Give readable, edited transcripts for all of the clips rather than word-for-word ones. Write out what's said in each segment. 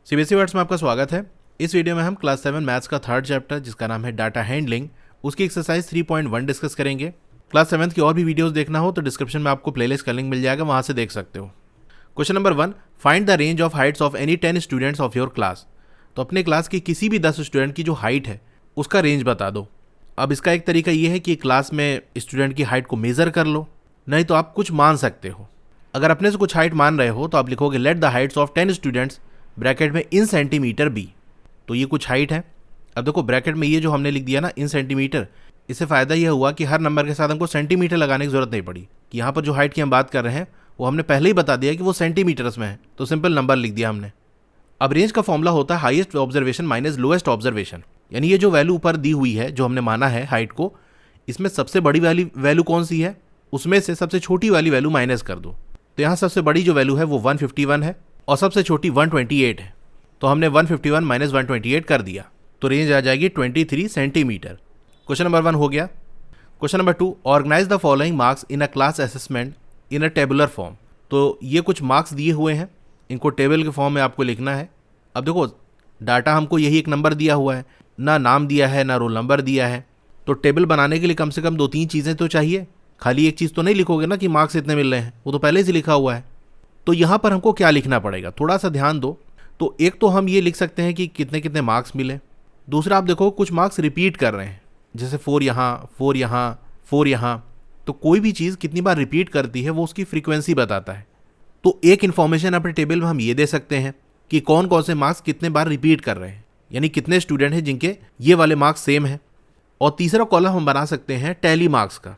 CBSE words में आपका स्वागत है। इस वीडियो में हम क्लास 7 मैथ्स का थर्ड चैप्टर जिसका नाम है डाटा हैंडलिंग, उसकी एक्सरसाइज 3.1 डिस्कस करेंगे। क्लास 7 की और भी वीडियोस देखना हो तो डिस्क्रिप्शन में आपको प्लेलिस्ट का लिंक मिल जाएगा, वहां से देख सकते हो। Question number 1, find the range of Heights of any 10 students of your class. तो अपने क्लास की किसी भी 10 स्टूडेंट की जो हाइट है उसका रेंज बता दो। अब इसका एक तरीका ये है कि क्लास में स्टूडेंट की हाइट को मेजर कर लो, नहीं तो आप कुछ मान सकते हो। अगर अपने से कुछ हाइट मान रहे हो तो आप लिखोगे let the Heights of 10 students bracket में इन सेंटीमीटर बी। तो ये कुछ हाइट है। अब देखो ब्रैकेट में ये जो हमने लिख दिया ना इन सेंटीमीटर, इससे फ़ायदा यह हुआ कि हर नंबर के साथ हमको सेंटीमीटर लगाने की जरूरत नहीं पड़ी कि यहाँ पर जो हाइट की हम बात कर रहे हैं वो हमने पहले ही बता दिया कि वो सेंटीमीटर्स में है, तो सिंपल नंबर लिख दिया हमने। अब रेंज का फॉर्मूला होता है highest observation minus lowest observation, यानी ये जो वैल्यू ऊपर दी हुई है जो हमने माना है हाइट को, इसमें सबसे बड़ी वाली वैल्यू कौन सी है, उसमें से सबसे छोटी वाली वैल्यू माइनस कर दो। तो यहाँ सबसे बड़ी जो वैल्यू है वो 151 है और सबसे छोटी 128 है, तो हमने 151 माइनस 128 कर दिया, तो रेंज आ जाएगी 23 सेंटीमीटर। क्वेश्चन नंबर 1 हो गया। Question number 2, organise the following marks in a class assessment in a tabular form. तो ये कुछ मार्क्स दिए हुए हैं, इनको टेबल के फॉर्म में आपको लिखना है। अब देखो डाटा हमको यही एक नंबर दिया हुआ है, ना नाम दिया है ना रोल नंबर दिया है, तो टेबल बनाने के लिए कम से कम 2-3 चीज़ें तो चाहिए। खाली एक चीज़ तो नहीं लिखोगे ना कि मार्क्स इतने मिल रहे हैं, वो तो पहले से लिखा हुआ है। तो यहाँ पर हमको क्या लिखना पड़ेगा, थोड़ा सा ध्यान दो। तो एक तो हम ये लिख सकते हैं कि कितने कितने मार्क्स मिले। दूसरा आप देखो कुछ मार्क्स रिपीट कर रहे हैं, जैसे 4 यहाँ 4 यहाँ 4 यहाँ, तो कोई भी चीज़ कितनी बार रिपीट करती है वो उसकी फ्रीक्वेंसी बताता है। तो एक इन्फॉर्मेशन अपने टेबल में हम ये दे सकते हैं कि कौन कौन से मार्क्स कितने बार रिपीट कर रहे हैं, यानी कितने स्टूडेंट हैं जिनके ये वाले मार्क्स सेम हैं। और तीसरा कॉलम हम बना सकते हैं टैली मार्क्स का।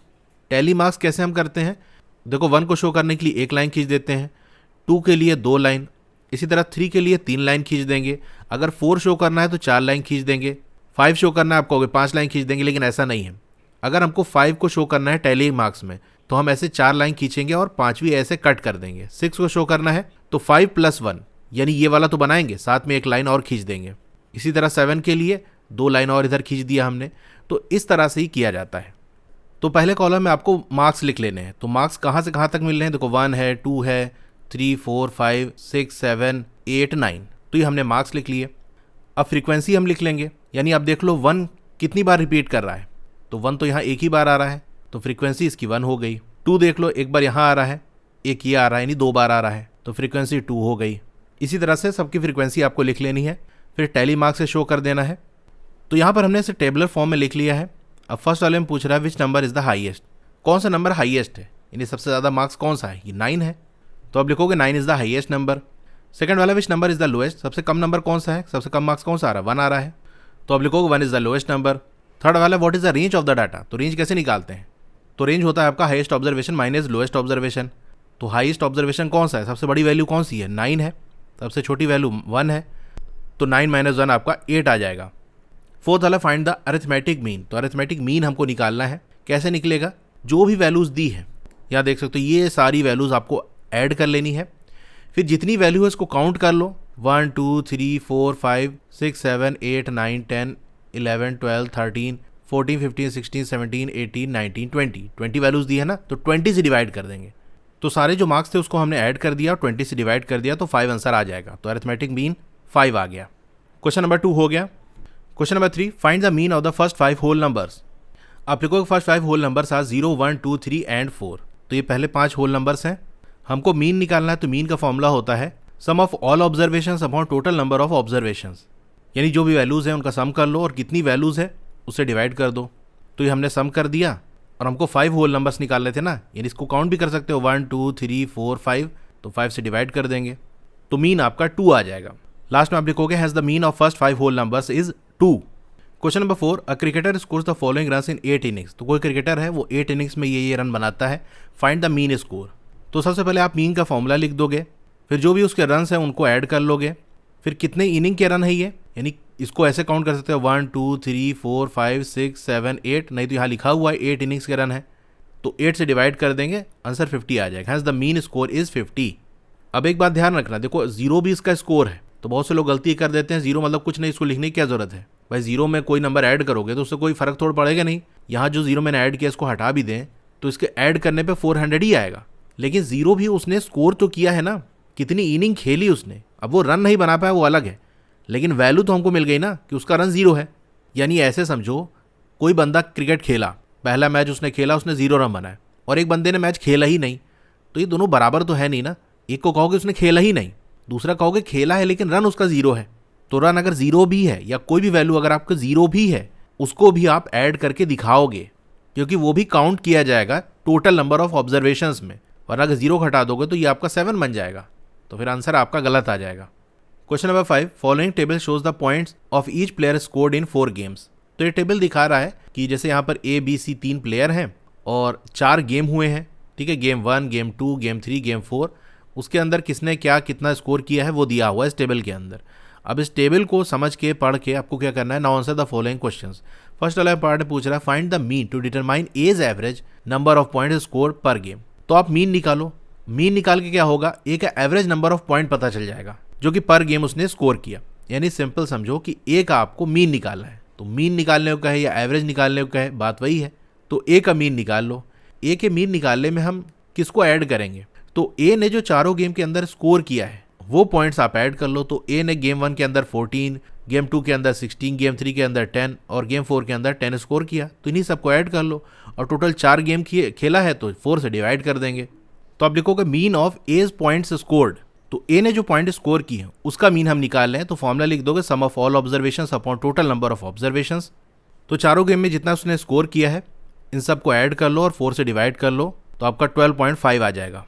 टैली मार्क्स कैसे हम करते हैं, देखो 1 को शो करने के लिए 1 लाइन खींच देते हैं, 2 के लिए 2 लाइन, इसी तरह 3 के लिए 3 लाइन खींच देंगे। अगर 4 शो करना है तो 4 लाइन खींच देंगे, 5 शो करना है आप कहोगे 5 लाइन खींच देंगे, लेकिन ऐसा नहीं है। अगर हमको 5 को शो करना है टैली मार्क्स में तो हम ऐसे 4 लाइन खींचेंगे और 5वीं ऐसे कट कर देंगे। 6 को शो करना है तो 5 + 1 यानी ये वाला तो बनाएंगे, साथ में 1 लाइन और खींच देंगे। इसी तरह 7 के लिए 2 लाइन और इधर खींच दिया हमने। तो इस तरह से ही किया जाता है। तो पहले कॉलम में आपको मार्क्स लिख लेने हैं। तो मार्क्स कहाँ से कहाँ तक मिल रहे हैं, देखो 1 है, 2 है, 3 4 5 6 7 8 9, तो ये हमने मार्क्स लिख लिए। अब फ्रीक्वेंसी हम लिख लेंगे, यानी आप देख लो 1 कितनी बार रिपीट कर रहा है, तो 1 तो यहाँ एक ही बार आ रहा है, तो फ्रीक्वेंसी इसकी 1 हो गई। 2 देख लो एक बार यहाँ आ रहा है, एक ये आ रहा है, यानी 2 बार आ रहा है, तो फ्रीक्वेंसी 2 हो गई। इसी तरह से सबकी फ्रीक्वेंसी आपको लिख लेनी है, फिर टैली मार्क्स से शो कर देना है। तो यहाँ पर हमने इसे टेबलर फॉर्म में लिख लिया है। अब फर्स्ट वाले में पूछ रहा है विच नंबर इज द हाईएस्ट, कौन सा नंबर हाईएस्ट है, यानी सबसे ज़्यादा मार्क्स कौन सा है, ये 9 है, तो अब लिखोगे 9 is the highest number. Second वाला which number is the lowest, सबसे कम नंबर कौन सा है, सबसे कम मार्क्स कौन सा आ रहा है, 1 आ रहा है, तो अब लिखोगे 1 is the lowest number. Third वाला what is the range of the data, तो रेंज कैसे निकालते हैं, तो रेंज होता है आपका highest observation minus lowest observation. तो हाईएस्ट ऑब्जर्वेशन कौन सा है, सबसे बड़ी वैल्यू कौन सी है, 9 है, सबसे छोटी वैल्यू 1 है, तो 9 - 1 आपका 8 आ जाएगा। फोर्थ वाला फाइंड द अरिथमेटिक मीन, तो अरिथमेटिक मीन हमको निकालना है। कैसे निकलेगा, जो भी वैल्यूज़ दी है यहाँ देख सकते हो, ये सारी वैल्यूज़ आपको ऐड कर लेनी है, फिर जितनी वैल्यू है इसको काउंट कर लो, 1 2 3 4 5 6 7 8 9 10 11 12 13 14 15 16 17 18 19 20 वैल्यूज़ दी है ना, तो 20 से डिवाइड कर देंगे। तो सारे जो मार्क्स थे उसको हमने ऐड कर दिया और 20 से डिवाइड कर दिया, तो 5 आंसर आ जाएगा। तो अरिथमेटिक मीन 5 आ गया। क्वेश्चन नंबर 2 हो गया। Question number 3, find the mean of the first 5 whole numbers. आप लिखोगे first 5 whole numbers are 0 1 2 3 and 4, तो ये पहले 5 होल नंबर्स हैं। हमको मीन निकालना है, तो मीन का फॉर्मूला होता है sum of all observations upon total number of observations, यानी जो भी वैल्यूज़ हैं उनका सम कर लो और कितनी वैल्यूज़ है उससे डिवाइड कर दो। तो ये हमने सम कर दिया और हमको 5 होल नंबर्स निकालने थे ना, यानी इसको काउंट भी कर सकते हो 1 2 3 4 5, तो 5 से डिवाइड कर देंगे, तो मीन आपका 2 आ जाएगा। लास्ट में आप लिखोगे has the mean of first 5 whole numbers is 2। Question number 4, a cricketer scores the following runs in 8 innings, तो कोई क्रिकेटर है वो 8 इनिंग्स में ये रन बनाता है, फाइंड द मीन स्कोर। तो सबसे पहले आप मीन का फॉर्मूला लिख दोगे, फिर जो भी उसके रन्स हैं उनको ऐड कर लोगे, फिर कितने इनिंग के रन है ये, यानी इसको ऐसे काउंट कर सकते हो 1 2 3 4 5 6 7 8, नहीं तो यहाँ लिखा हुआ है 8 इनिंग्स के रन है, तो 8 से डिवाइड कर देंगे, आंसर 50 आ जाएगा। Has the mean score is 50। अब एक बात ध्यान रखना, देखो 0 भी इसका स्कोर है, तो बहुत से लोग गलती कर देते हैं 0 मतलब कुछ नहीं, इसको लिखने की क्या जरूरत है भाई, 0 में कोई नंबर ऐड करोगे तो उससे कोई फर्क थोड़ा पड़ेगा नहीं। यहाँ जो 0 मैंने ऐड किया इसको हटा भी दें तो इसके ऐड करने पे 400 ही आएगा, लेकिन 0 भी उसने स्कोर तो किया है ना, कितनी इनिंग खेली उसने। अब वो रन नहीं बना पाया वो अलग है, लेकिन वैल्यू तो हमको मिल गई ना कि उसका रन 0 है। यानी ऐसे समझो, कोई बंदा क्रिकेट खेला, पहला मैच उसने खेला, उसने 0 रन बनाए, और एक बंदे ने मैच खेला ही नहीं, तो ये दोनों बराबर तो है नहीं ना। एक को कहोगे उसने खेला ही नहीं, दूसरा कहोगे खेला है लेकिन रन उसका 0 है। तो रन अगर 0 भी है या कोई भी वैल्यू अगर आपका 0 भी है, उसको भी आप ऐड करके दिखाओगे, क्योंकि वो भी काउंट किया जाएगा टोटल नंबर ऑफ ऑब्जर्वेशंस में। वरना अगर 0 घटा दोगे तो ये आपका 7 बन जाएगा, तो फिर आंसर आपका गलत आ जाएगा। Question number 5, following table shows the points of each player scored in 4 games. तो ये टेबल दिखा रहा है कि जैसे यहाँ पर A B C 3 प्लेयर हैं और 4 गेम हुए हैं, ठीक है, गेम 1, गेम 2, गेम 3, गेम 4। उसके अंदर किसने क्या कितना स्कोर किया है वो दिया हुआ है इस टेबल के अंदर। अब इस टेबल को समझ के पढ़ के आपको क्या करना है, now answer the following questions. First वाला पार्ट में पूछ रहा है find the mean to determine as average number of point score per game. तो आप मीन निकालो, मीन निकाल के क्या होगा, एक एवरेज नंबर ऑफ पॉइंट पता चल जाएगा जो कि पर गेम उसने स्कोर किया। यानी सिंपल समझो कि ए का आपको मीन निकालना है, तो मीन निकालने को कहे या एवरेज निकालने को कहे बात वही है। तो ए का मीन निकाल लो। ए के मीन निकालने में हम किसको ऐड करेंगे, तो ए ने जो चारों गेम के अंदर स्कोर किया है वो पॉइंट्स आप ऐड कर लो। तो ए ने गेम 1 के अंदर 14, गेम 2 के अंदर 16, गेम 3 के अंदर 10 और गेम 4 के अंदर 10 स्कोर किया, तो इन्हीं सबको ऐड कर लो। और टोटल 4 गेम खेला है तो 4 से डिवाइड कर देंगे। तो आप लिखोगे mean of as points scored. तो ए ने जो पॉइंट स्कोर की है उसका मीन हम निकाल रहे हैं, तो फॉर्मूला लिख दोगे sum of all observations upon total number of observations. तो चारों गेम में जितना उसने स्कोर किया है इन सबको ऐड कर लो और 4 से डिवाइड कर लो, तो आपका 12.5 आ जाएगा।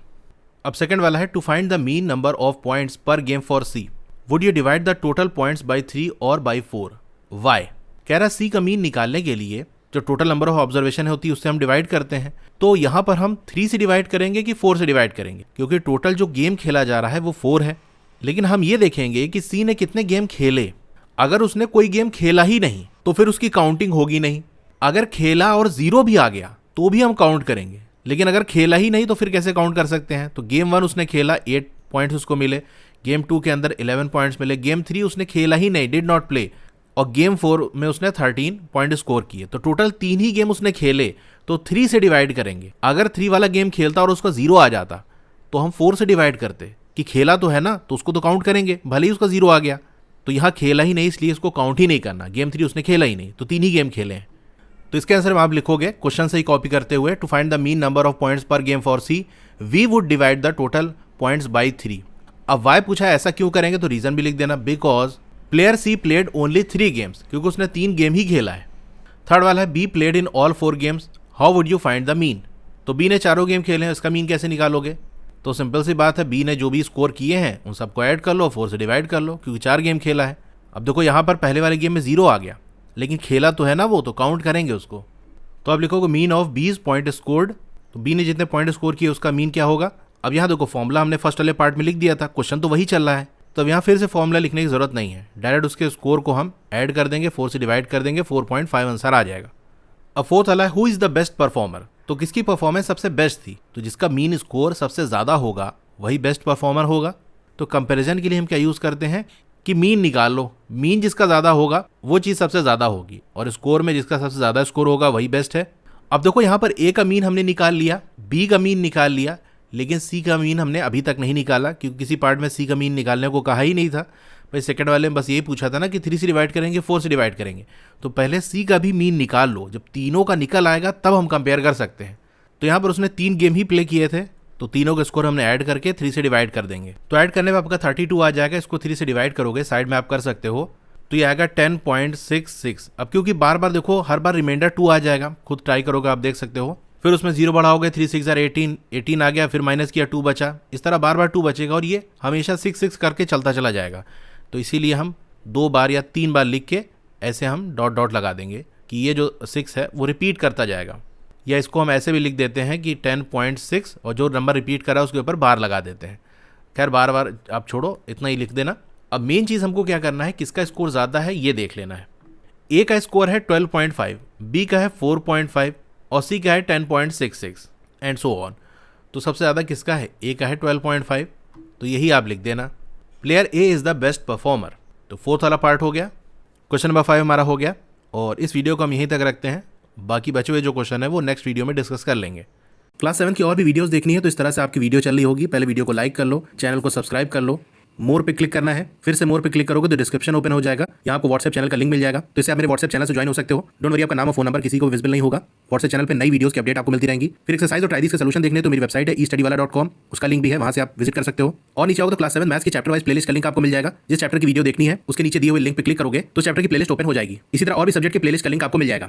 अब सेकंड वाला है to find the mean number of points पर game for C, would you divide the total points by 3 और बाय 4। वाई कह रहा सी का मीन निकालने के लिए जो टोटल नंबर ऑफ ऑब्जर्वेशन होती है उससे हम डिवाइड करते हैं। तो यहाँ पर हम 3 से डिवाइड करेंगे कि 4 से डिवाइड करेंगे, क्योंकि टोटल जो गेम खेला जा रहा है वो 4 है। लेकिन हम ये देखेंगे कि सी ने कितने गेम खेले। अगर उसने कोई गेम खेला ही नहीं तो फिर उसकी काउंटिंग होगी नहीं। अगर खेला और 0 भी आ गया तो भी हम काउंट करेंगे, लेकिन अगर खेला ही नहीं तो फिर कैसे काउंट कर सकते हैं। तो गेम 1 उसने खेला, 8 पॉइंट्स उसको मिले, गेम 2 के अंदर 11 पॉइंट्स मिले, गेम 3 उसने खेला ही नहीं, डिड नॉट प्ले, और गेम 4 में उसने 13 पॉइंट स्कोर किए। तो टोटल 3 ही गेम उसने खेले, तो 3 से डिवाइड करेंगे। अगर 3 वाला गेम खेलता और उसका 0 आ जाता तो हम 4 से डिवाइड करते कि खेला तो है ना, तो उसको तो काउंट करेंगे, भले ही उसका 0 आ गया। तो यहाँ खेला ही नहीं इसलिए इसको काउंट ही नहीं करना, गेम 3 उसने खेला ही नहीं, तो 3 ही गेम खेले हैं। तो इसके आंसर में आप लिखोगे क्वेश्चन से ही कॉपी करते हुए to find the mean number of points पर game for C we would divide the total points by 3। अब वाई पूछा है ऐसा क्यों करेंगे, तो रीजन भी लिख देना, because player she played only 3 games, क्योंकि उसने 3 गेम ही खेला है। थर्ड वाला है be played in all 4 games, how would you find the mean. तो बी ने चारों गेम खेले हैं, इसका मीन कैसे निकालोगे। तो सिंपल सी बात है, बी ने जो भी स्कोर किए हैं उन सबको ऐड कर लो, 4 से डिवाइड कर लो, क्योंकि 4 गेम खेला है। अब देखो यहाँ पर पहले वाले गेम में 0 आ गया, लेकिन खेला तो है ना वो, तो काउंट करेंगे उसको। तो आप लिखोगे मीन ऑफ बीज पॉइंट स्कोर्ड। तो बी ने जितने पॉइंट स्कोर किए उसका मीन क्या होगा। अब यहाँ देखो फॉर्मूला हमने फर्स्ट वाले पार्ट में लिख दिया था, क्वेश्चन तो वही चल रहा है, तो अब यहाँ फिर से फॉर्मूला लिखने की जरूरत नहीं है, डायरेक्ट उसके स्कोर को हम ऐड कर देंगे, 4 से डिवाइड कर देंगे, 4.5 आंसर आ जाएगा। अब फोर्थ वाला है who is the best performer. तो किसकी परफॉर्मेंस सबसे बेस्ट थी, तो जिसका मीन स्कोर सबसे ज़्यादा होगा वही बेस्ट परफॉर्मर होगा। तो कंपैरिजन के लिए हम क्या यूज़ करते हैं कि मीन निकाल लो, मीन जिसका ज़्यादा होगा वो चीज़ सबसे ज़्यादा होगी, और स्कोर में जिसका सबसे ज़्यादा स्कोर होगा वही बेस्ट है। अब देखो यहाँ पर ए का मीन हमने निकाल लिया, बी का मीन निकाल लिया, लेकिन सी का मीन हमने अभी तक नहीं निकाला, क्योंकि किसी पार्ट में सी का मीन निकालने को कहा ही नहीं था। भाई सेकंड वाले में बस यही पूछा था ना कि 3 से डिवाइड करेंगे, 4 से डिवाइड करेंगे, तो पहले सी का भी मीन निकाल लो, जब तीनों का निकल आएगा तब हम कंपेयर कर सकते हैं। तो यहाँ पर उसने 3 गेम ही प्ले किए थे, तो तीनों का स्कोर हमने ऐड करके 3 से डिवाइड कर देंगे। तो ऐड करने में आपका 32 आ जाएगा, इसको 3 से डिवाइड करोगे, साइड में आप कर सकते हो, तो ये आएगा 10.66। अब क्योंकि बार बार देखो हर बार रिमाइंडर 2 आ जाएगा, खुद ट्राई करोगे आप देख सकते हो, फिर उसमें 0 बढ़ाओगे, 3 6 18, 18 आ गया, फिर माइनस किया 2 बचा, इस तरह बार बार 2 बचेगा और ये हमेशा 6 6 करके चलता चला जाएगा। तो इसीलिए हम 2 बार या 3 बार लिख के ऐसे हम डॉट डॉट लगा देंगे कि ये जो 6 है वो रिपीट करता जाएगा, या इसको हम ऐसे भी लिख देते हैं कि 10.6 और जो नंबर रिपीट करा उसके ऊपर बार लगा देते हैं। खैर बार बार आप छोड़ो, इतना ही लिख देना। अब मेन चीज़ हमको क्या करना है, किसका स्कोर ज़्यादा है ये देख लेना है। ए का स्कोर है 12.5, बी का है 4.5 और सी का है 10.66 एंड सो ऑन। तो सबसे ज़्यादा किसका है, ए का है 12.5, तो यही आप लिख देना। Player A is the best performer. तो फोर्थ वाला पार्ट हो गया, क्वेश्चन नंबर 5 हमारा हो गया, और इस वीडियो को हम यहीं तक रखते हैं। बाकी बचे हुए जो क्वेश्चन है वो नेक्स्ट वीडियो में डिस्कस कर लेंगे। क्लास 7 की और भी वीडियोस देखनी है तो इस तरह से आपकी वीडियो चल रही होगी। पहले वीडियो को लाइक कर लो, चैनल को सब्सक्राइब कर लो, मोर पे क्लिक करना है, फिर से मोर पे क्लिक करोगे तो डिस्क्रिप्शन ओपन हो जाएगा। यहाँ आपको व्हाट्सएप चैनल का लिंक मिल जाएगा, तो इससे आप मेरे व्हाट्सएप चैनल से ज्वाइन हो सकते हो। डोंट वरी, आपका नाम और फोन नंबर किसी को विजिबल नहीं होगा। व्हाट्सएप चैनल पे नई वीडियोस की अपडेट आपको मिलती रहेंगी। फिर एक्सरसाइज और ट्राइदिस के सॉल्यूशन देखने तो मेरी वेबसाइट है estudywala.com, उसका लिंक भी है, वहां से आप विजिट कर सकते हो। और नीचे आओगे तो क्लास 7 मैथ्स की चैप्टर वाइज प्लेलिस्ट का लिंक आपको मिल जाएगा। जिस चैप्टर की वीडियो देखनी है उसके नीचे दिए हुए लिंक पे क्लिक करोगे तो चैप्टर की प्लेलिस्ट ओपन हो जाएगी। इसी तरह और भी सब्जेक्ट की प्लेलिस्ट का लिंक आपको मिल जाएगा।